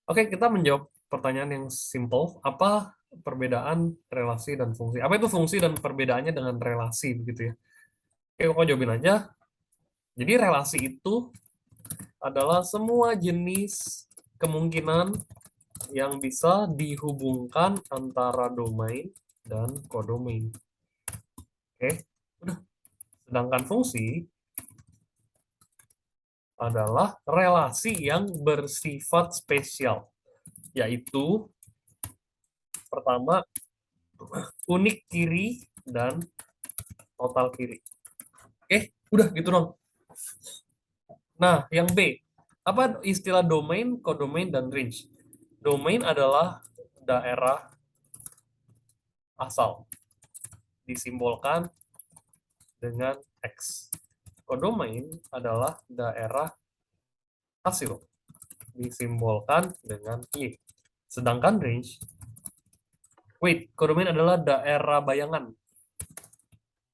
Oke, kita menjawab pertanyaan yang simple. Apa perbedaan relasi dan fungsi? Apa itu fungsi dan perbedaannya dengan relasi begitu ya? Oke, kok jawabin aja. Jadi relasi itu adalah semua jenis kemungkinan yang bisa dihubungkan antara domain dan kodomain. Oke, udah. Sedangkan fungsi adalah relasi yang bersifat spesial, yaitu pertama unik kiri dan total kiri. Udah gitu dong. Nah, yang B, apa istilah domain, kodomain, dan range? Domain adalah daerah asal, disimbolkan dengan X. Kodomain adalah daerah hasil, disimbolkan dengan Y. Sedangkan range, kodomain adalah daerah bayangan,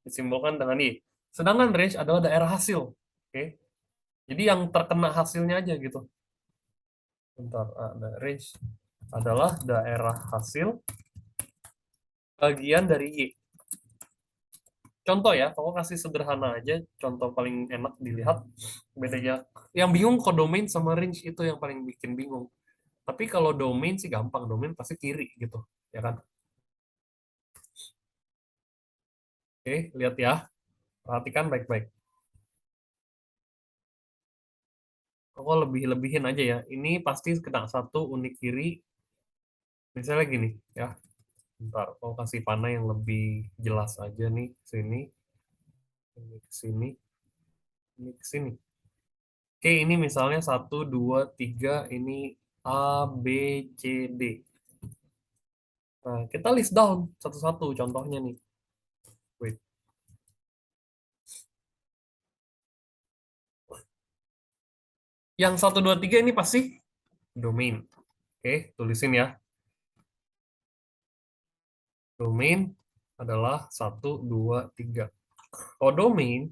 disimbolkan dengan Y. Sedangkan range adalah daerah hasil. Oke. Jadi yang terkena hasilnya aja gitu. Bentar, range adalah daerah hasil bagian dari Y. Contoh ya, kalau kasih sederhana aja, contoh paling enak dilihat bedanya. Yang bingung kodomain sama range itu yang paling bikin bingung. Tapi kalau domain sih gampang, domain pasti kiri gitu, ya kan? Oke, lihat ya, perhatikan baik-baik. Aku lebih-lebihin aja ya. Ini pasti kena satu unik kiri. Misalnya gini ya. Bentar, aku kasih panah yang lebih jelas aja nih. Sini, ini ke sini, ini ke sini. Oke, ini misalnya satu, dua, tiga. Ini A, B, C, D. Nah, kita list down satu-satu contohnya nih. Wait. Yang satu, dua, tiga ini pasti domain. Oke, tulisin ya. Domain adalah satu, dua, tiga. Kodomain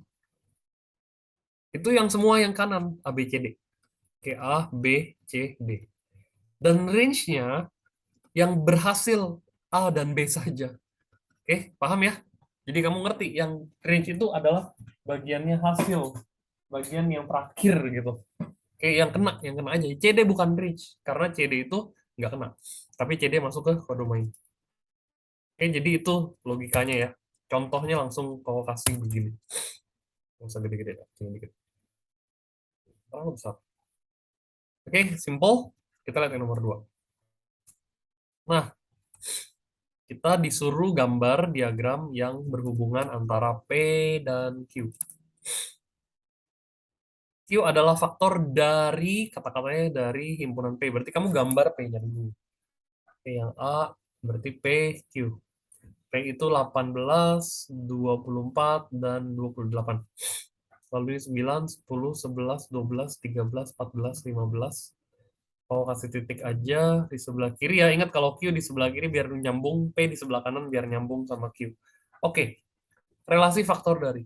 itu yang semua yang kanan, A, B, C, D. Oke, A, B, C, D. Dan range-nya yang berhasil A dan B saja. Oke, paham ya? Jadi kamu ngerti, yang range itu adalah bagiannya hasil, bagian yang terakhir gitu. Oke, yang kena aja. CD bukan range, karena CD itu nggak kena. Tapi CD masuk ke kodomain. Oke, jadi itu logikanya ya. Contohnya langsung kau kasih begini. Nggak usah gede-gede, cuma dikit. Terlalu besar. Oke, simple. Kita lihat yang nomor 2. Nah, kita disuruh gambar diagram yang berhubungan antara P dan Q. Q adalah faktor dari, kata-katanya dari himpunan P. Berarti kamu gambar P-nya dulu. P yang A, berarti P, Q. P itu 18, 24, dan 28. Lalu 9, 10, 11, 12, 13, 14, 15. Mau kasih titik aja di sebelah kiri ya. Ingat kalau Q di sebelah kiri biar nyambung, P di sebelah kanan biar nyambung sama Q. Oke, relasi faktor dari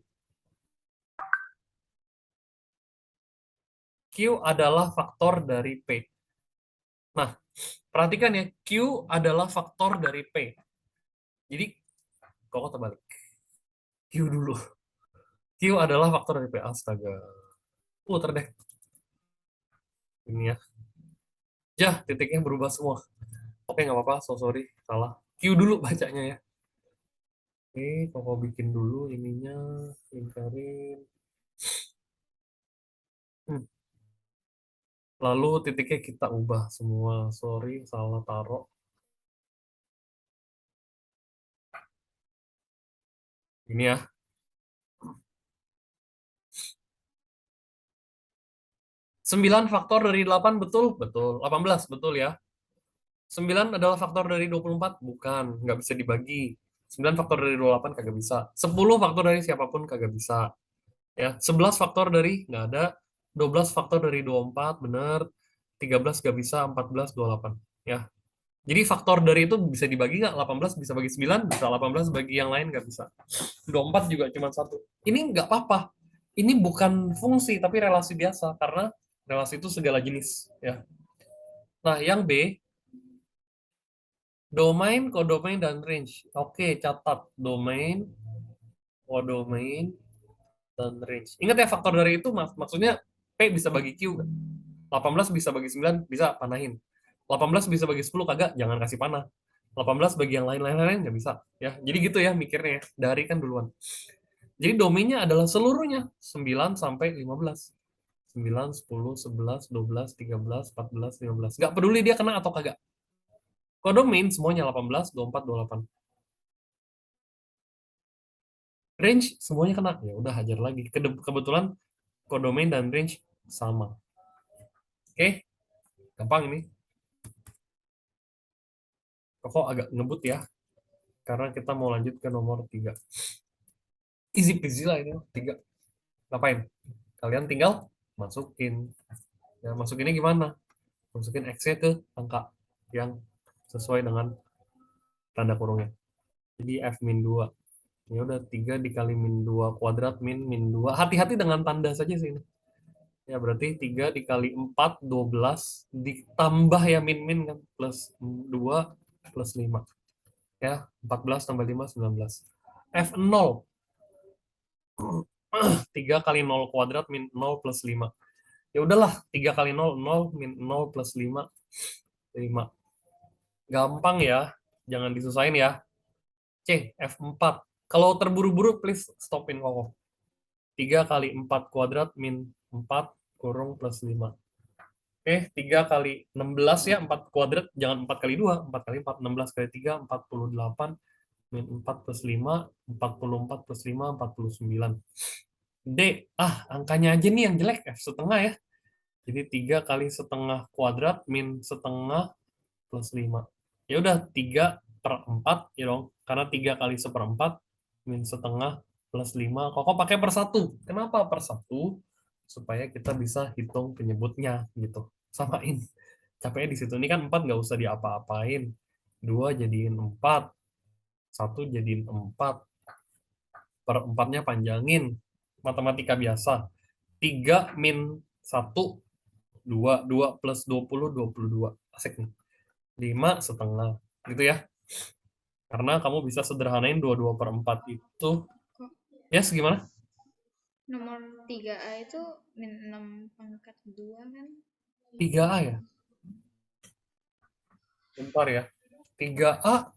Q adalah faktor dari P. Nah, perhatikan ya, Q adalah faktor dari P. Jadi, kok terbalik. Q dulu. Q adalah faktor dari P. Astaga. Terdeh. Ini ya. Ya, titiknya berubah semua. Oke, nggak apa-apa. So sorry. Salah. Q dulu bacanya ya. Oke, kok bikin dulu ininya. Lingkarin. Lalu titiknya kita ubah semua. Sorry, salah taruh. Ini ya. 9 faktor dari 8 betul? Betul. 18 betul ya. 9 adalah faktor dari 24? Bukan, nggak bisa dibagi. 9 faktor dari 28 kagak bisa. 10 faktor dari siapapun kagak bisa. Ya, 11 faktor dari nggak ada. 12 faktor dari 24 bener. 13 nggak bisa, 14, 28. Ya. Jadi faktor dari itu bisa dibagi nggak? 18 bisa bagi 9, bisa 18 bagi yang lain nggak bisa. 24 juga cuma satu. Ini nggak apa-apa. Ini bukan fungsi, tapi relasi biasa. Karena relasi itu segala jenis. Ya. Nah, yang B, domain, kodomain, dan range. Oke, catat. Domain, kodomain, dan range. Ingat ya, faktor dari itu maksudnya P bisa bagi Q kan? 18 bisa bagi 9, bisa panahin. 18 bisa bagi 10, kagak, jangan kasih panah. 18 bagi yang lain-lain nggak bisa. Ya, jadi gitu ya mikirnya ya. Dari kan duluan. Jadi domainnya adalah seluruhnya 9 sampai 15. 9, 10, 11, 12, 13, 14, 15. Nggak peduli dia kena atau kagak. Kodomain semuanya 18, 24, 28. Range semuanya kena. Ya udah hajar lagi. Kebetulan kodomain dan range sama. Oke, gampang ini. Kok agak ngebut ya. Karena kita mau lanjut ke nomor 3. Easy peasy lah ini. 3. Ngapain? Kalian tinggal masukin. Ya, masukinnya gimana? Masukin X-nya ke angka yang sesuai dengan tanda kurungnya. Jadi F min 2. Ya udah 3 dikali min 2 kuadrat min 2. Hati-hati dengan tanda saja sih ini. Ya berarti 3 dikali 4, 12 ditambah ya min kan plus 2 plus 5. Ya, 14 tambah 5 19. F0 3 kali 0 kuadrat min 0 plus 5. Ya udahlah, 3 kali 0 0 min 0 plus 5 5. Gampang ya. Jangan disusahin ya. C, F4. Kalau terburu-buru please stopin kok. 3 kali 4 kuadrat min 4 kurung plus 5. Oke, 3 kali 16 ya, 4 kuadrat, jangan 4 kali 2, 4 kali 4, 16 kali 3, 48, min 4 plus 5, 44 plus 5, 49. D, angkanya aja nih yang jelek, F setengah ya. Jadi 3 kali setengah kuadrat, min setengah plus 5. Ya udah, 3 per 4 ya dong, karena 3 kali seperempat, min setengah plus 5. Kok pakai per 1? Kenapa per 1? Supaya kita bisa hitung penyebutnya gitu. Samain. Capeknya di situ. Ini kan 4 nggak usah diapa-apain. 2 jadiin 4. 1 jadiin 4. Per 4-nya panjangin. Matematika biasa. 3 min 1, 2. 2 plus 20, 22. Asik nih. 5 setengah. Gitu ya. Karena kamu bisa sederhanain 22 per 4 itu. Ya, yes, gimana? Nomor 3A itu min 6 pangkat 2 kan? 3A ya? Bentar ya. 3A.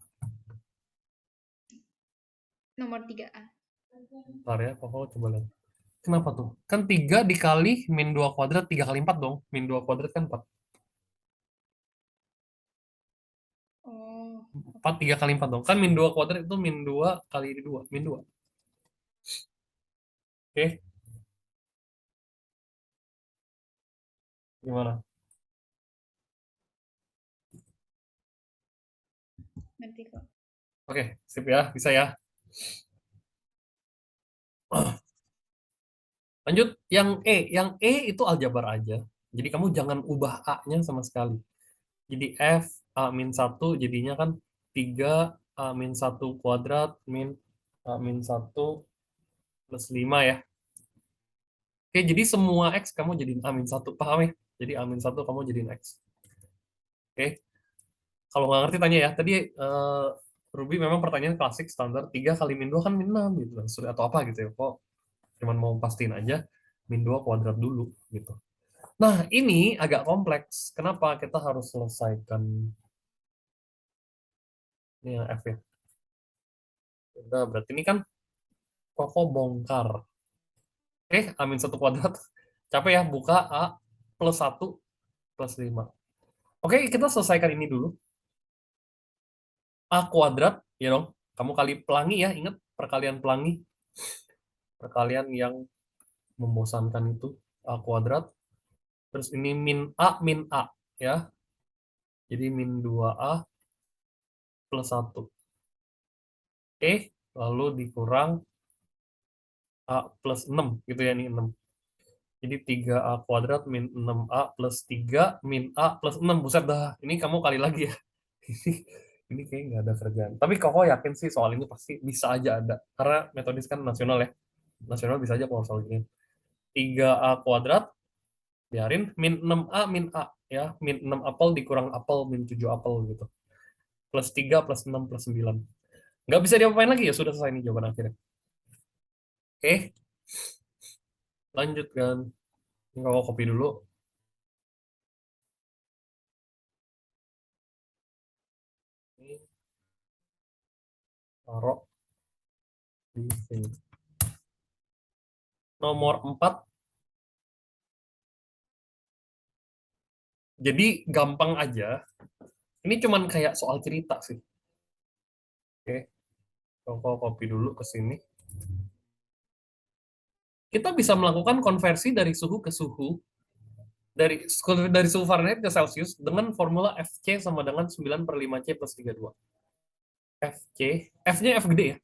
Nomor 3A. Bentar ya, pokoknya coba lihat. Kenapa tuh? Kan 3 dikali min 2 kuadrat, 3 kali 4 dong. Min 2 kuadrat kan 4. Oh, 4 3 kali 4 dong. Kan min 2 kuadrat itu min 2 kali 2. Min 2. Oke, gimana? ngerti kok. Oke, sip ya. Bisa ya. Lanjut, yang E. Yang E itu aljabar aja. Jadi kamu jangan ubah A-nya sama sekali. Jadi F A min 1 jadinya kan 3 A min 1 kuadrat min A min 1 plus 5 ya. Oke, jadi semua X kamu jadiin A min 1. Paham ya? Jadi A min 1 kamu jadiin X. Oke, kalau nggak ngerti tanya ya. Tadi Ruby memang pertanyaan klasik standar 3 kali min 2 kan min 6 gitu. Atau apa gitu ya. Kok cuman mau pastiin aja min 2 kuadrat dulu gitu. Nah, ini agak kompleks. Kenapa kita harus selesaikan ini yang F ya? Udah, berarti ini kan Koko bongkar. Amin 1 kuadrat. Capek ya, buka A plus 1 plus 5. Oke, kita selesaikan ini dulu. A kuadrat, ya dong. Kamu kali pelangi ya, ingat perkalian pelangi. Perkalian yang membosankan itu. A kuadrat. Terus ini min A, ya. Jadi min 2A plus 1. Oke, lalu dikurang A plus 6, gitu ya, ini 6. Jadi 3A kuadrat min 6A plus 3 min A plus 6. Buset dah, ini kamu kali lagi ya. Ini kayak nggak ada kerjaan. Tapi Koko yakin sih soal ini pasti bisa aja ada. Karena metodis kan nasional ya. Nasional bisa aja kalau soal ini. 3A kuadrat Biarin min 6A, min A. Ya, min 6 apel dikurang apel, min 7 apel gitu. Plus 3, plus 6, plus 9. Nggak bisa diapain lagi ya, sudah selesai nih jawaban akhirnya. Oke, lanjutkan. Ini kalau kopi dulu. Ini taruh di sini. Nomor 4. Jadi gampang aja. Ini cuman kayak soal cerita sih. Oke, kalau kopi dulu ke sini. Kita bisa melakukan konversi dari suhu ke suhu, dari suhu Fahrenheit ke Celsius dengan formula Fc sama dengan 9 per 5C plus 32. Fc, F-nya F gede ya.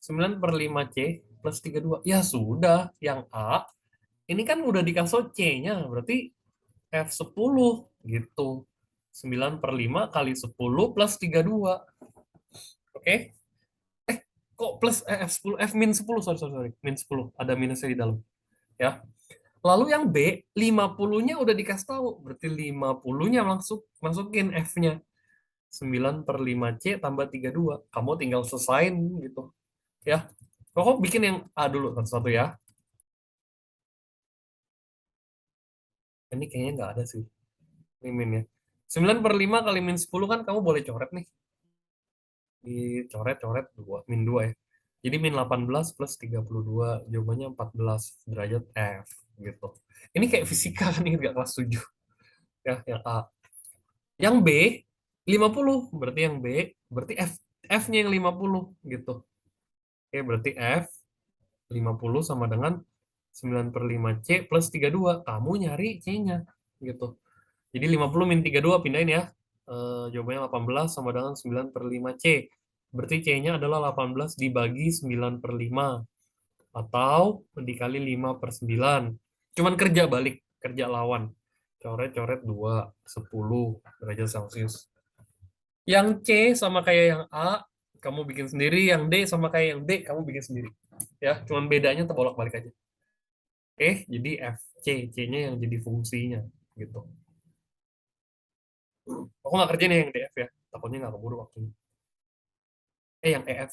9 per 5C plus 32. Ya sudah, yang A, ini kan udah dikasih C-nya, berarti F10 gitu. 9 per 5 kali 10 plus 32. Oke? Kok plus F10, F min 10, sorry, sorry, sorry. Min 10, ada minusnya di dalam. Ya. Lalu yang B, 50-nya udah dikasih tahu. Berarti 50-nya masukin F-nya. 9 per 5C tambah 32. Kamu tinggal selesain gitu. Ya. Kok bikin yang A dulu satu-satu ya. Ini kayaknya nggak ada sih. Ini minnya. 9 per 5 kali min 10 kan kamu boleh coret nih. Dicoret-coret 2, min 2 ya. Jadi min 18 plus 32. Jawabannya 14 derajat F gitu. Ini kayak fisika kan, ini nggak kelas 7. Ya, yang A. Yang B 50, berarti yang B berarti F-nya yang 50 gitu. Oke, berarti F 50 sama dengan 9 per 5C plus 32. Kamu nyari C-nya gitu. Jadi 50 min 32 pindahin ya. Jawabannya 18 sama dengan 9 per 5C. Berarti C-nya adalah 18 dibagi 9 per 5. Atau dikali 5 per 9. Cuman kerja balik, kerja lawan. Coret-coret 2, 10 derajat Celcius. Yang C sama kayak yang A, kamu bikin sendiri. Yang D sama kayak yang D, kamu bikin sendiri. Ya, cuman bedanya terbolak-balik aja. Oke, jadi F, C, C-nya yang jadi fungsinya. Gitu. Aku nggak kerja nih yang DF ya. Takutnya nggak keburu waktunya. Yang EF.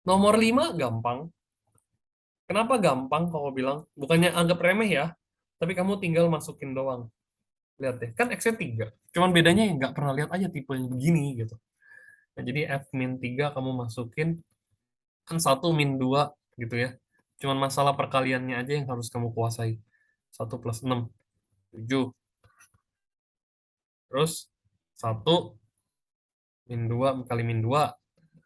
Nomor 5 gampang. Kenapa gampang kalau bilang? Bukannya anggap remeh ya, tapi kamu tinggal masukin doang. Lihat deh, kan X-nya 3. Cuman bedanya yang nggak pernah lihat aja tipe yang begini gitu. Nah, jadi F min 3 kamu masukin, kan 1 min 2 gitu ya. Cuman masalah perkaliannya aja yang harus kamu kuasai. 1 plus 6, 7. Terus 1 min 2 kali min 2.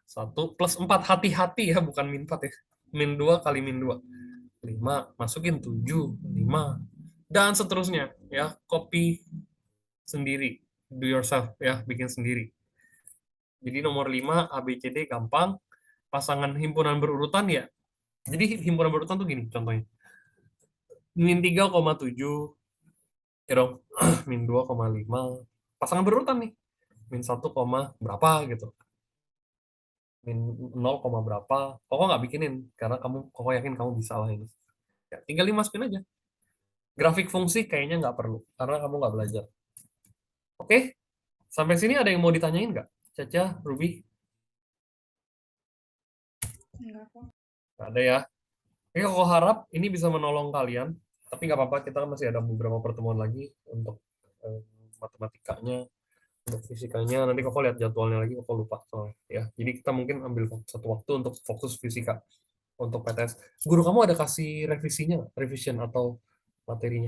1 plus 4, hati-hati ya, bukan min 4 ya. Min 2 kali min 2. 5, masukin 7, 5. Dan seterusnya ya, copy sendiri. Do yourself ya, bikin sendiri. Jadi nomor 5 A, B, C, D gampang. Pasangan himpunan berurutan ya. Jadi himpunan berurutan tuh gini contohnya. Min 3,7 ya dong. Min 2,5. Pasangan berurutan nih. Min 1, berapa gitu. Min 0, berapa. Kok nggak bikinin karena kok yakin kamu bisa lah ini. Ya, tinggal dimasukin aja. Grafik fungsi kayaknya nggak perlu karena kamu nggak belajar. Oke, sampai sini ada yang mau ditanyain nggak? Caca, Ruby? Enggak kok. Nggak ada ya. Oke, aku harap ini bisa menolong kalian. Tapi nggak apa-apa, kita masih ada beberapa pertemuan lagi untuk eh, matematikanya, untuk fisikanya. Nanti kok lihat jadwalnya lagi, kok lupa soalnya. Ya, jadi kita mungkin ambil satu waktu untuk fokus fisika untuk PTS. Guru kamu ada kasih revisinya, nggak? Revision atau materinya?